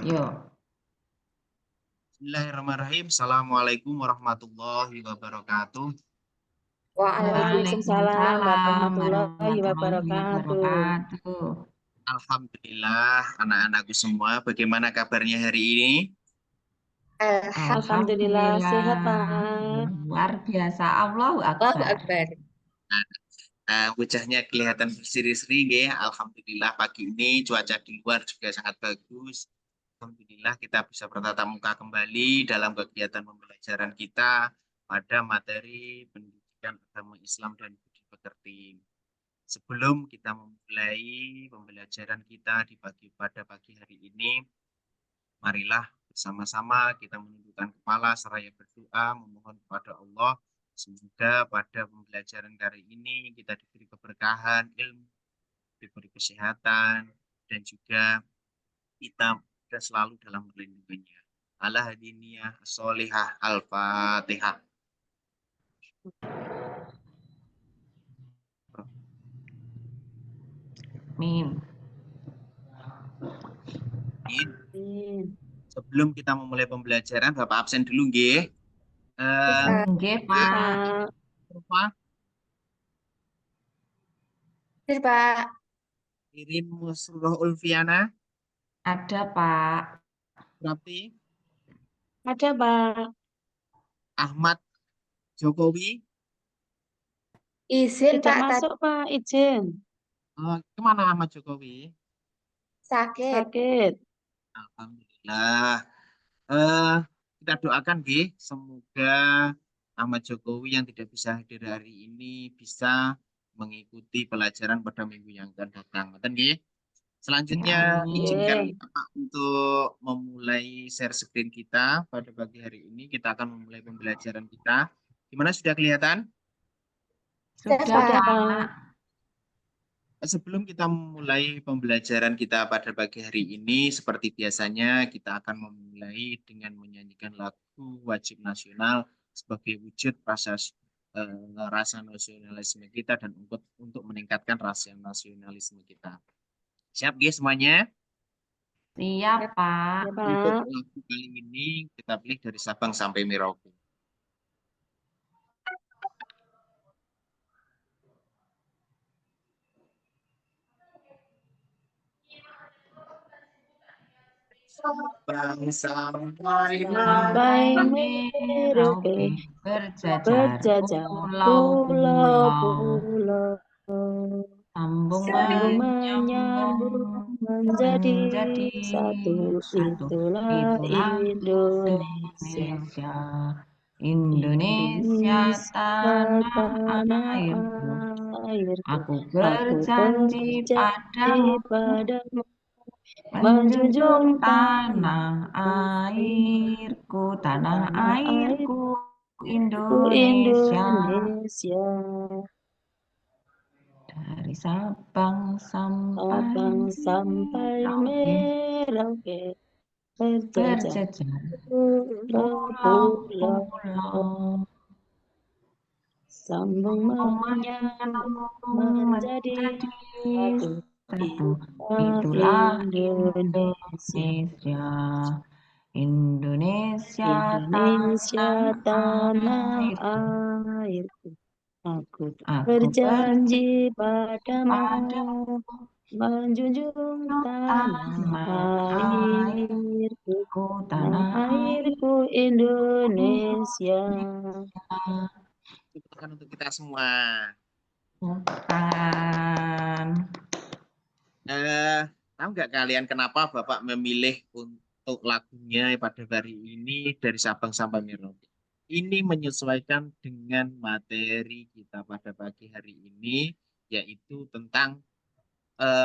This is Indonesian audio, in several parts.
Yuk. Bismillahirrahmanirrahim. Assalamualaikum warahmatullahi wabarakatuh. Waalaikumsalam Waalaikumsalam warahmatullahi warahmatullahi wabarakatuh. wabarakatuh. Alhamdulillah, anak-anakku semua, bagaimana kabarnya hari ini? Alhamdulillah sehat, Alhamdulillah, Pak. luar biasa. Allahu Allahu Akbar. Akbar. Wajahnya kelihatan berseri-seri ya. Alhamdulillah pagi ini cuaca di luar juga sangat bagus. Alhamdulillah kita bisa bertatap muka kembali dalam kegiatan pembelajaran kita pada materi pendidikan agama Islam dan budi pekerti. Sebelum kita memulai pembelajaran kita pada pagi hari ini, marilah bersama-sama kita menundukkan kepala seraya berdoa memohon kepada Allah semoga pada pembelajaran kali ini kita diberi keberkahan ilmu, diberi kesehatan dan juga kita selalu dalam perlindungannya. Ala hadiniyah solihah al-fatihah. Min. Sebelum kita memulai pembelajaran, Bapak absen dulu, nggih. Nggih, Pak. Pak. Pak. Irin Musroh Ulfiana. Ada, Pak. Berarti Ada, Pak. Ahmad Jokowi. Izin, Tidak Pak. masuk, Pak. Izin. Kemana Ahmad Jokowi? Sakit. Alhamdulillah. Kita doakan, nggih, semoga Ahmad Jokowi yang tidak bisa hadir hari ini bisa mengikuti pelajaran pada minggu yang akan datang. Ngoten nggih. Selanjutnya izinkan Amin. Bapak untuk memulai share screen kita pada pagi hari ini. Kita akan memulai pembelajaran kita. Gimana, sudah kelihatan? Sudah, Sudah, Pak. Pak. Sebelum kita memulai pembelajaran kita pada pagi hari ini, seperti biasanya kita akan memulai dengan menyanyikan lagu wajib nasional sebagai wujud rasa nasionalisme kita dan untuk meningkatkan rasa nasionalisme kita. Siap, guys, semuanya? Siap, Pak. Ya, Untuk Pak. lagu kali ini kita pilih dari Sabang sampai Merauke. Sabang sampai Sampai Merauke, Merauke berjajar berjajar pulau-pulau, pulau-pulau. sambung Sambung menyambung menyambung menjadi menjadi satu. satu. Itulah Itulah Indonesia. Indonesia, Indonesia Indonesia tanah tanah airku. airku. Aku Aku berjanji berjanji padamu padamu menjunjung menjunjung tanah tanah airku Indonesia. Indonesia. Dari Sabang sampai Sabang sampai Merauke, Merauke, berjajar berjajar pulau-pulau. pulau-pulau, Sambung menyambung menyambung menjadi menjadi satu. satu. Itulah Itulah Indonesia. Indonesia, Indonesia Indonesia tanah tanah airku. airku. Aku Aku berjanji berjanji padamu padamu menjunjung tanah airku. Tanah tanah airku airku Indonesia. Indonesia. Tepuk tangan untuk kita semua. Bukan. Tahu nggak kalian kenapa Bapak memilih untuk lagunya pada hari ini dari Sabang sampai Merauke? Ini menyesuaikan dengan materi kita pada pagi hari ini, yaitu tentang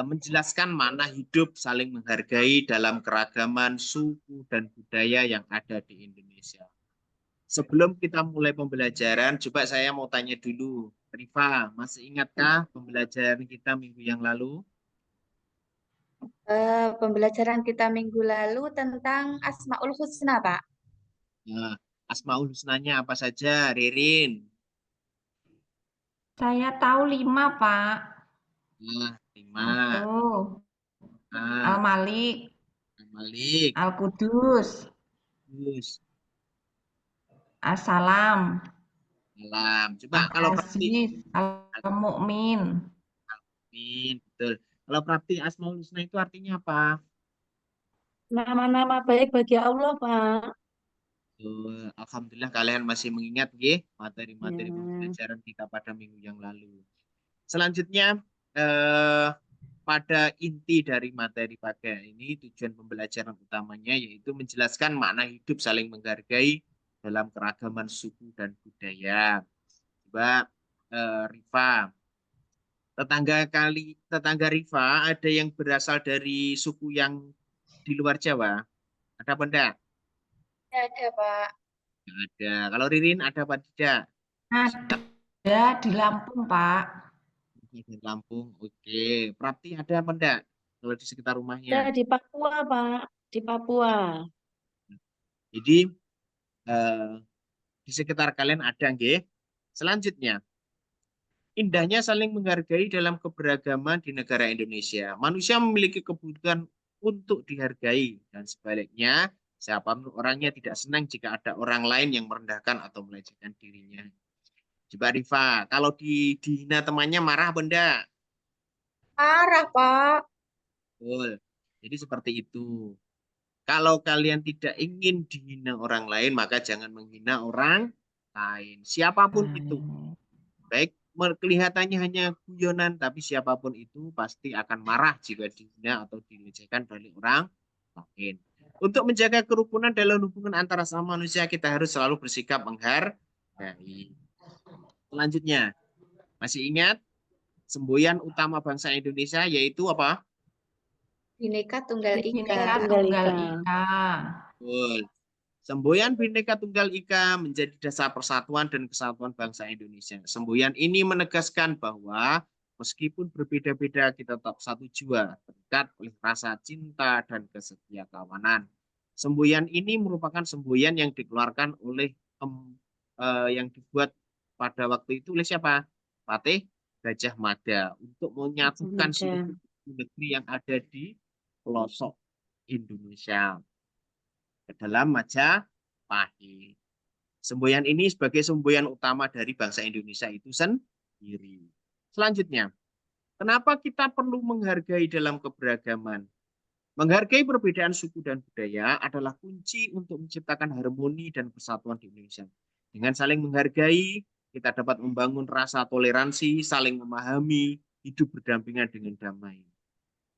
menjelaskan mana hidup saling menghargai dalam keragaman suku dan budaya yang ada di Indonesia. Sebelum kita mulai pembelajaran, coba saya mau tanya dulu, Rifa, masih ingatkah pembelajaran kita minggu yang lalu? Pembelajaran kita minggu lalu tentang Asmaul Husna, Pak. Nah, Asmaul Husnanya apa saja, Ririn? Saya tahu 5, Pak. Nah, 5. Satu, Nah, Al-Malik. Malik. Al-Qudus, Terus As-Salam, Alam. Coba kalau praktik. Al-Aziz, Al-Mu'min. Amin, betul. Kalau praktik Asmaul Husna itu artinya apa? Nama-nama baik bagi Allah, Pak. Betul. Alhamdulillah kalian masih mengingat nggih materi-materi Ya. pembelajaran kita pada minggu yang lalu. Selanjutnya eh, pada inti dari materi pada ini tujuan pembelajaran utamanya yaitu menjelaskan makna hidup saling menghargai dalam keragaman suku dan budaya. Coba Rifa, tetangga Rifa ada yang berasal dari suku yang di luar Jawa. Ada apa enggak? Ada, Pak. Nggak ada. Kalau Ririn ada apa tidak? Ada di Lampung, Pak. Di Lampung. Oke. Prapti ada apa enggak? Kalau di sekitar rumahnya. Ada di Papua, Pak. Di Papua. Jadi eh, di sekitar kalian ada nggih. Selanjutnya, indahnya saling menghargai dalam keberagaman di negara Indonesia. Manusia memiliki kebutuhan untuk dihargai dan sebaliknya, siapapun orangnya tidak senang jika ada orang lain yang merendahkan atau melecehkan dirinya. Coba Rifa, kalau dihina temannya marah apa enggak? Parah, Pak. Betul. Jadi seperti itu. Kalau kalian tidak ingin dihina orang lain, maka jangan menghina orang lain. Siapapun itu. Baik, kelihatannya hanya guyonan, tapi siapapun itu pasti akan marah jika dihina atau dilecehkan dari orang lain. Untuk menjaga kerukunan dalam hubungan antara sama manusia, kita harus selalu bersikap menghargai. Selanjutnya, masih ingat semboyan utama bangsa Indonesia yaitu apa? Bhinneka Tunggal Bhinneka Ika. Tunggal Ika. Ika. Betul. Semboyan Bhinneka Tunggal Ika menjadi dasar persatuan dan kesatuan bangsa Indonesia. Semboyan ini menegaskan bahwa meskipun berbeda-beda kita tetap satu jiwa, terikat oleh rasa cinta dan kesetiakawanan. Semboyan ini merupakan semboyan yang dikeluarkan oleh yang dibuat pada waktu itu oleh siapa? Patih Gajah Mada untuk menyatukan Ada. seluruh negeri yang ada di pelosok Indonesia ke dalam Majapahit. Semboyan ini sebagai semboyan utama dari bangsa Indonesia itu sendiri. Selanjutnya, kenapa kita perlu menghargai dalam keberagaman? Menghargai perbedaan suku dan budaya adalah kunci untuk menciptakan harmoni dan persatuan di Indonesia. Dengan saling menghargai, kita dapat membangun rasa toleransi, saling memahami, hidup berdampingan dengan damai.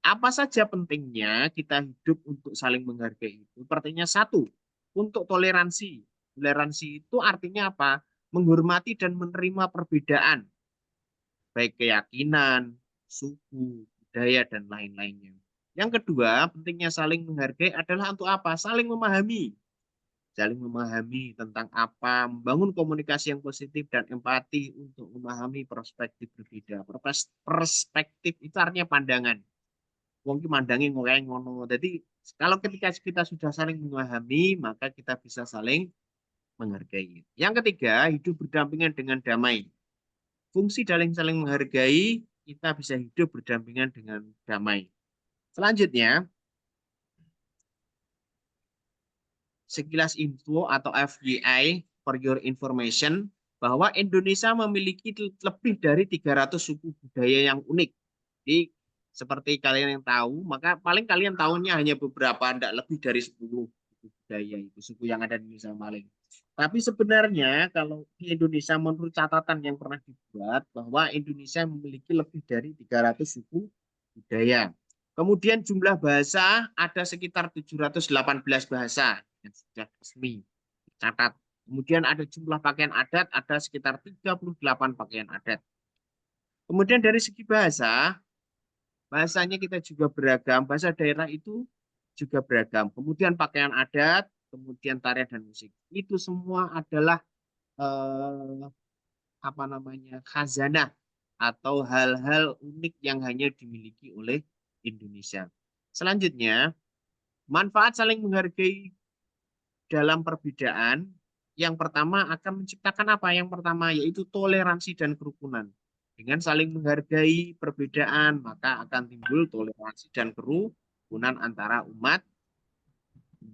Apa saja pentingnya kita hidup untuk saling menghargai itu? Pertanyaan satu, untuk toleransi. Toleransi itu artinya apa? Menghormati dan menerima perbedaan, baik keyakinan, suku, budaya, dan lain-lainnya. Yang kedua, pentingnya saling menghargai adalah untuk apa? Saling memahami. Saling memahami tentang apa, membangun komunikasi yang positif dan empati untuk memahami perspektif berbeda. Perspektif itu artinya pandangan. Wong ki mandangi ngono. Jadi kalau ketika kita sudah saling memahami, maka kita bisa saling menghargai. Yang ketiga, hidup berdampingan dengan damai. Fungsi saling menghargai, kita bisa hidup berdampingan dengan damai. Selanjutnya, sekilas info atau FYI for your information, bahwa Indonesia memiliki lebih dari 300 suku budaya yang unik. Jadi seperti kalian yang tahu, maka paling kalian tahunya hanya beberapa, tidak lebih dari 10 suku budaya itu, suku yang ada di Indonesia paling. Tapi sebenarnya kalau di Indonesia menurut catatan yang pernah dibuat, bahwa Indonesia memiliki lebih dari 300 suku budaya. Kemudian jumlah bahasa ada sekitar 718 bahasa yang sudah resmi dicatat. Kemudian ada jumlah pakaian adat ada sekitar 38 pakaian adat. Kemudian dari segi bahasa, bahasanya kita juga beragam. Bahasa daerah itu juga beragam. Kemudian pakaian adat, kemudian tarian dan musik. Itu semua adalah apa namanya, khazanah atau hal-hal unik yang hanya dimiliki oleh Indonesia. Selanjutnya, manfaat saling menghargai dalam perbedaan. Yang pertama akan menciptakan apa? Yang pertama yaitu toleransi dan kerukunan. Dengan saling menghargai perbedaan, maka akan timbul toleransi dan kerukunan antara umat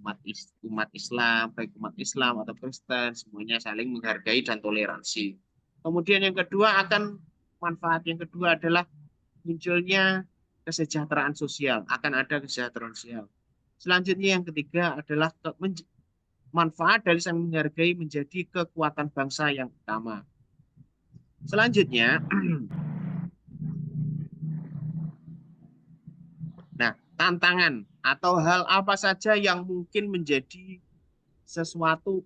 umat Islam, baik umat Islam atau Kristen, semuanya saling menghargai dan toleransi. Kemudian yang kedua manfaat yang kedua adalah munculnya kesejahteraan sosial, akan ada kesejahteraan sosial. Selanjutnya yang ketiga adalah manfaat dari saling menghargai menjadi kekuatan bangsa yang utama. Selanjutnya, nah, tantangan atau hal apa saja yang mungkin menjadi sesuatu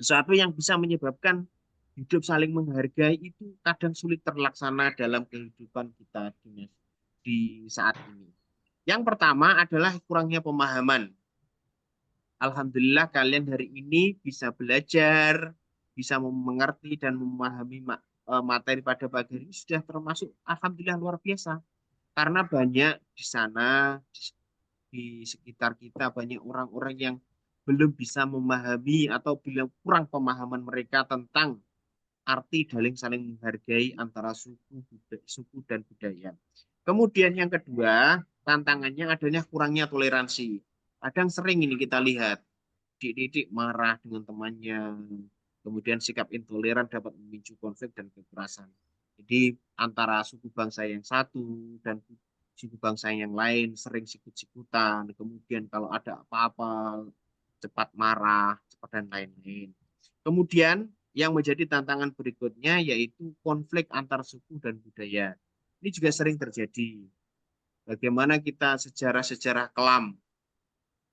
sesuatu yang bisa menyebabkan hidup saling menghargai itu kadang sulit terlaksana dalam kehidupan kita di saat ini. Yang pertama adalah kurangnya pemahaman. Alhamdulillah kalian hari ini bisa belajar, bisa mengerti dan memahami materi pada pagi hari ini sudah termasuk alhamdulillah luar biasa. Karena banyak di sana, di sekitar kita banyak orang-orang yang belum bisa memahami atau bilang kurang pemahaman mereka tentang arti saling menghargai antara suku dan budaya. Kemudian yang kedua, tantangannya adanya kurangnya toleransi. Kadang sering ini kita lihat, didik marah dengan temannya, kemudian sikap intoleran dapat memicu konflik dan kekerasan. Jadi antara suku bangsa yang satu dan suku bangsa yang lain sering sikut-sikutan, kemudian kalau ada apa-apa cepat marah, cepat dan lain-lain. Kemudian yang menjadi tantangan berikutnya yaitu konflik antar suku dan budaya. Ini juga sering terjadi. Bagaimana kita sejarah-sejarah kelam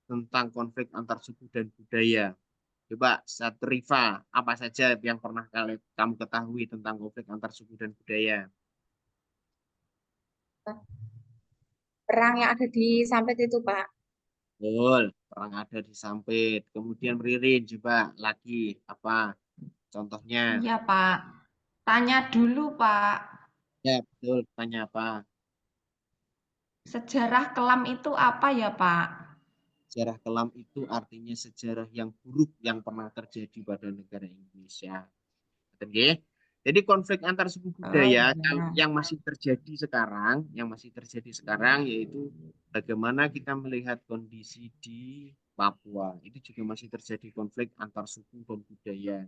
tentang konflik antar suku dan budaya. Coba, Rifa, apa saja yang pernah kamu ketahui tentang konflik antar suku dan budaya? Perang yang ada di Sampit itu, Pak. Betul, perang ada di Sampit. Kemudian Ririn, coba lagi apa contohnya? Iya, Pak. Tanya dulu, Pak. Ya, betul. Tanya apa? Sejarah kelam itu apa ya, Pak? Sejarah kelam itu artinya sejarah yang buruk yang pernah terjadi pada negara Indonesia. Oke. Jadi konflik antar suku Oh budaya iya. yang masih terjadi sekarang yaitu bagaimana kita melihat kondisi di Papua. Itu juga masih terjadi konflik antar suku dan budaya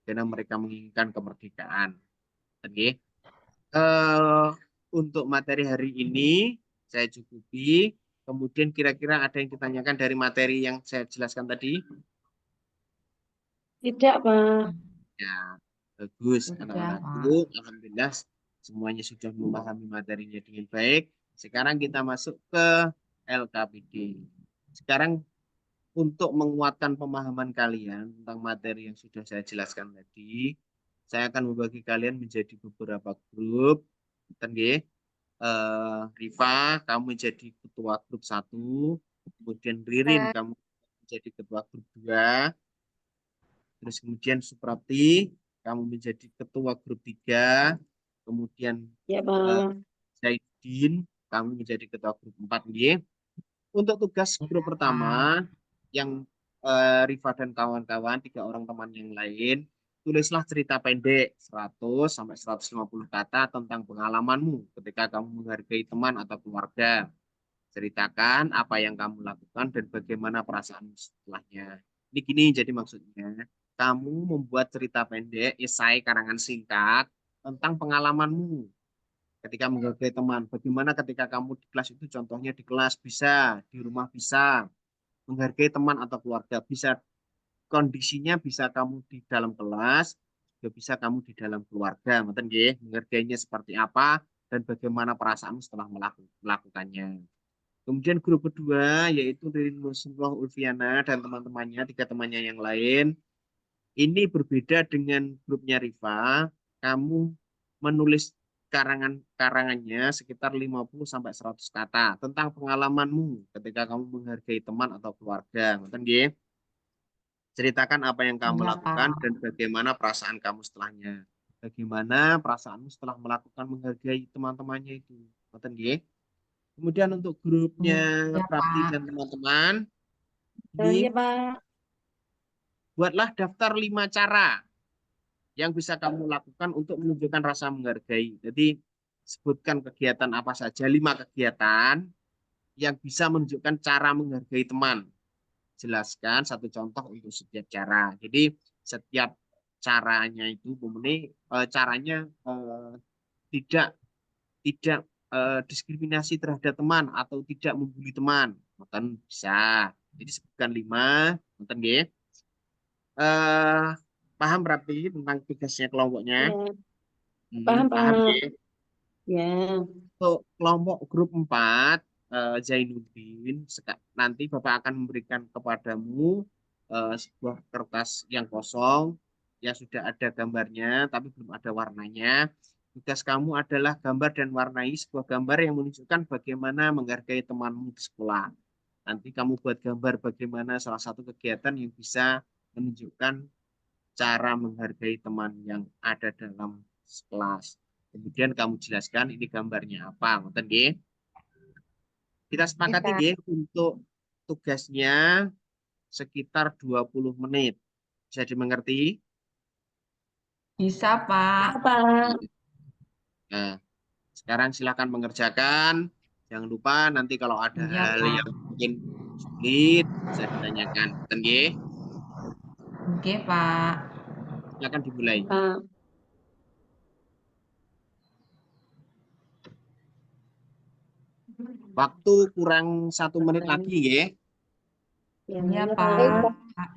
karena mereka menginginkan kemerdekaan. Oke. Untuk materi hari ini saya cukupi. Kemudian kira-kira ada yang ditanyakan dari materi yang saya jelaskan tadi? Tidak, Pak. Ya, bagus Sudah, Pak. anak-anakku. Alhamdulillah semuanya sudah memahami materinya dengan baik. Sekarang kita masuk ke LKPD. Sekarang untuk menguatkan pemahaman kalian tentang materi yang sudah saya jelaskan tadi, saya akan membagi kalian menjadi beberapa grup. Rifa, kamu menjadi ketua grup 1, kemudian Ririn, Pak. kamu menjadi ketua grup 2, terus kemudian Suprapti, kamu menjadi ketua grup 3, kemudian Ya, eh, Pak. Zaidin, kamu menjadi ketua grup 4. Untuk tugas grup Iya, Pak. pertama, yang Rifa dan kawan-kawan, 3 orang teman yang lain, tulislah cerita pendek 100 sampai 150 kata tentang pengalamanmu ketika kamu menghargai teman atau keluarga. Ceritakan apa yang kamu lakukan dan bagaimana perasaanmu setelahnya. Ini gini jadi maksudnya, kamu membuat cerita pendek, esai karangan singkat tentang pengalamanmu ketika menghargai teman. Bagaimana ketika kamu di kelas itu, contohnya di kelas bisa, di rumah bisa, menghargai teman atau keluarga bisa, kondisinya bisa kamu di dalam kelas, juga bisa kamu di dalam keluarga. Mungkin menghargainya seperti apa dan bagaimana perasaanmu setelah melakukannya. Kemudian grup kedua yaitu Ririn Musnullah Ulfiana dan teman-temannya, 3 temannya yang lain. Ini berbeda dengan grupnya Rifa. Kamu menulis karangannya sekitar 50 sampai 100 kata tentang pengalamanmu ketika kamu menghargai teman atau keluarga. Ngerti nggih? Ceritakan apa yang kamu Iya, lakukan Pak. dan bagaimana perasaan kamu setelahnya. Bagaimana perasaanmu setelah melakukan menghargai teman-temannya itu. Ngerti nggih? Kemudian untuk grupnya Iya, Prapti Pak. dan teman-teman, Ya, ini Pak. buatlah daftar 5 cara yang bisa kamu lakukan untuk menunjukkan rasa menghargai. Jadi sebutkan kegiatan apa saja, 5 kegiatan yang bisa menunjukkan cara menghargai teman. jelaskan satu contoh untuk setiap cara. Jadi setiap caranya itu caranya tidak tidak diskriminasi terhadap teman atau tidak membuli teman. Nonton bisa. Jadi sebutkan 5. Nonton nggih. Paham berarti tentang tugasnya kelompoknya? Ya, paham, Paham Pak. nggih. Ya, Untuk kelompok grup 4, Zainuddin, nanti Bapak akan memberikan kepadamu sebuah kertas yang kosong, yang sudah ada gambarnya, tapi belum ada warnanya. Tugas kamu adalah gambar dan warnai sebuah gambar yang menunjukkan bagaimana menghargai temanmu di sekolah. Nanti kamu buat gambar bagaimana salah satu kegiatan yang bisa menunjukkan cara menghargai teman yang ada dalam kelas. Kemudian kamu jelaskan ini gambarnya apa. Ngoten nggih. Kita sepakati Pak. nggih untuk tugasnya sekitar 20 menit. Bisa dimengerti? Bisa, Pak. Pak. Nah, sekarang silakan mengerjakan. Jangan lupa nanti kalau ada Iya, hal Pak. yang mungkin sulit bisa ditanyakan. Ngoten nggih. Oke, Pak. Silakan dimulai. Pak. Waktu kurang 1 menit lagi ya. Ya, Iya, ya, Pak. Pak.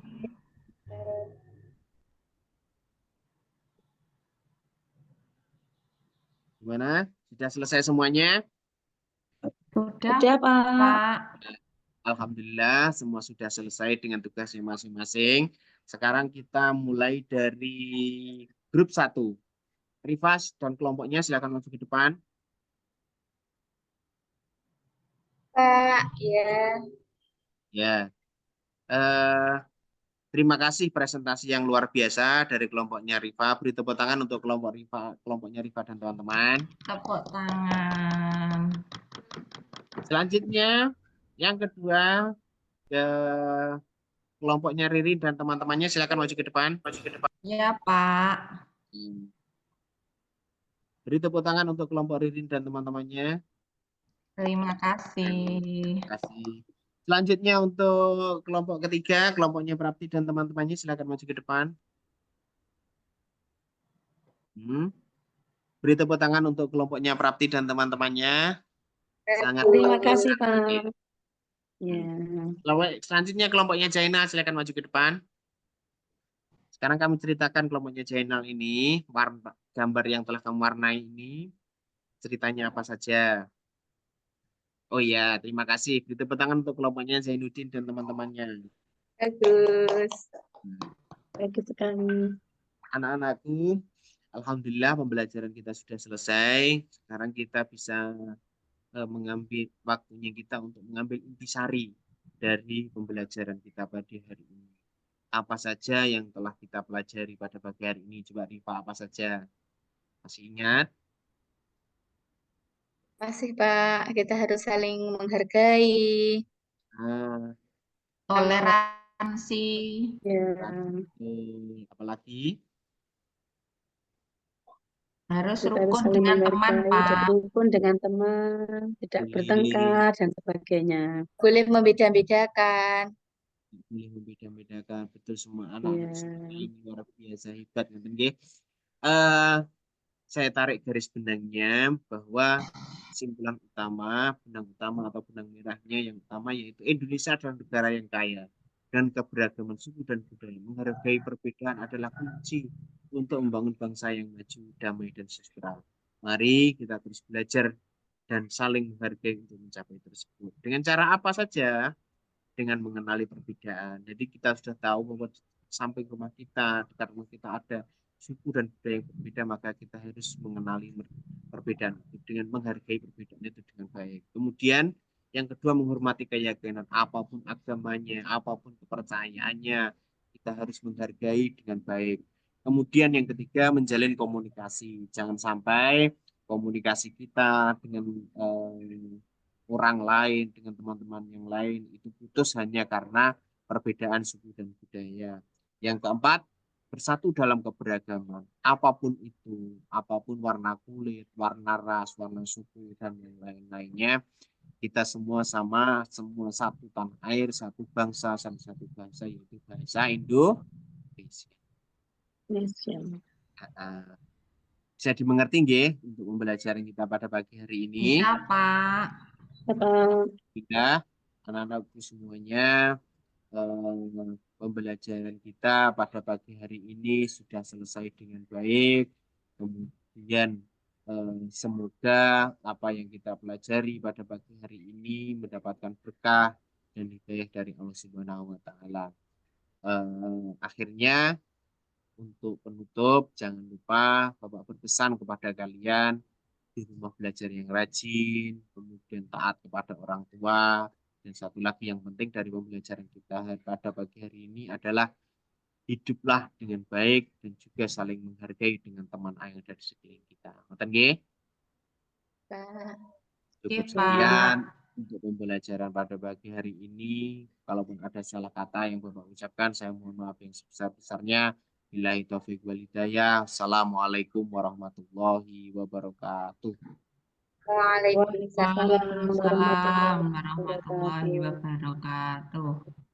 Gimana? Sudah selesai semuanya? Sudah, Udah, Pak. Pak. Alhamdulillah semua sudah selesai dengan tugasnya masing-masing. Sekarang kita mulai dari grup 1. Rifas dan kelompoknya silakan maju ke depan. Pak, ya. Ya. Eh, terima kasih presentasi yang luar biasa dari kelompoknya Rifa. Beri tepuk tangan untuk kelompoknya Rifa dan teman-teman. Tepuk tangan. Selanjutnya, yang kedua, kelompoknya Riri dan teman-temannya silakan maju ke depan. Iya, Pak. Beri tepuk tangan untuk kelompok Riri dan teman-temannya. Terima kasih. Terima kasih. Selanjutnya untuk kelompok ketiga, kelompoknya Prapti dan teman-temannya silakan maju ke depan. Beri tepuk tangan untuk kelompoknya Prapti dan teman-temannya. Sangat Terima bagus. kasih, Pak. Ya. Selanjutnya kelompoknya Jainal silakan maju ke depan. Sekarang kami ceritakan kelompoknya Jainal ini, gambar yang telah kamu warnai ini, ceritanya apa saja. Oh ya, terima kasih. Beri tepuk tangan untuk kelompoknya Zainuddin dan teman-temannya. Bagus. Bagus sekali. Anak-anakku, alhamdulillah pembelajaran kita sudah selesai. Sekarang kita bisa mengambil waktunya kita untuk mengambil intisari dari pembelajaran kita pada hari ini. Apa saja yang telah kita pelajari pada pagi hari ini? Coba Rifa, apa saja? Masih ingat? Masih, Pak. Kita harus saling menghargai. Ah, Toleransi. Ya. apalagi? Harus Kita harus rukun saling dengan teman, menghargai, Pak. rukun dengan teman, tidak Boleh, bertengkar, dan sebagainya. Boleh membeda-bedakan. boleh membeda-bedakan. Betul, semua Ya. anak-anak semua ini luar biasa hebat. Saya tarik garis benangnya bahwa kesimpulan utama, benang utama atau benang merahnya yang utama yaitu Indonesia adalah negara yang kaya dan keberagaman suku dan budaya. Menghargai perbedaan adalah kunci untuk membangun bangsa yang maju, damai dan sejahtera. Mari kita terus belajar dan saling menghargai untuk mencapai tersebut. Dengan cara apa saja? Dengan mengenali perbedaan. Jadi kita sudah tahu bahwa sampai rumah kita, dekat rumah kita ada suku dan budaya yang berbeda, maka kita harus mengenali perbedaan itu dengan menghargai perbedaan itu dengan baik. Kemudian yang kedua, menghormati keyakinan apapun agamanya, apapun kepercayaannya, kita harus menghargai dengan baik. Kemudian yang ketiga, menjalin komunikasi. Jangan sampai komunikasi kita dengan orang lain, dengan teman-teman yang lain itu putus hanya karena perbedaan suku dan budaya. Yang keempat, bersatu dalam keberagaman. Apapun itu, apapun warna kulit, warna ras, warna suku, dan yang lain-lainnya, kita semua sama, semua satu tanah air, satu bangsa, satu bangsa yaitu bangsa Indonesia. Indonesia. Ah, bisa dimengerti nggih untuk pembelajaran kita pada pagi hari ini? Iya, Pak. Tidak, anak-anakku semuanya, pembelajaran kita pada pagi hari ini sudah selesai dengan baik. Kemudian semoga apa yang kita pelajari pada pagi hari ini mendapatkan berkah dan hidayah dari Allah Subhanahu wa Ta'ala. Akhirnya untuk penutup, jangan lupa Bapak berpesan kepada kalian di rumah belajar yang rajin, kemudian taat kepada orang tua, dan satu lagi yang penting dari pembelajaran kita pada pagi hari ini adalah hiduplah dengan baik dan juga saling menghargai dengan teman yang ada di sekeliling kita. Ngoten nggih? Pak. Cukup Oke, sekian Pak. untuk pembelajaran pada pagi hari ini. Kalaupun ada salah kata yang Bapak ucapkan, saya mohon maaf yang sebesar-besarnya. Billahi taufiq wal hidayah. Assalamualaikum warahmatullahi wabarakatuh. Waalaikumsalam. Waalaikumsalam Waalaikumsalam warahmatullahi warahmatullahi wabarakatuh. wabarakatuh.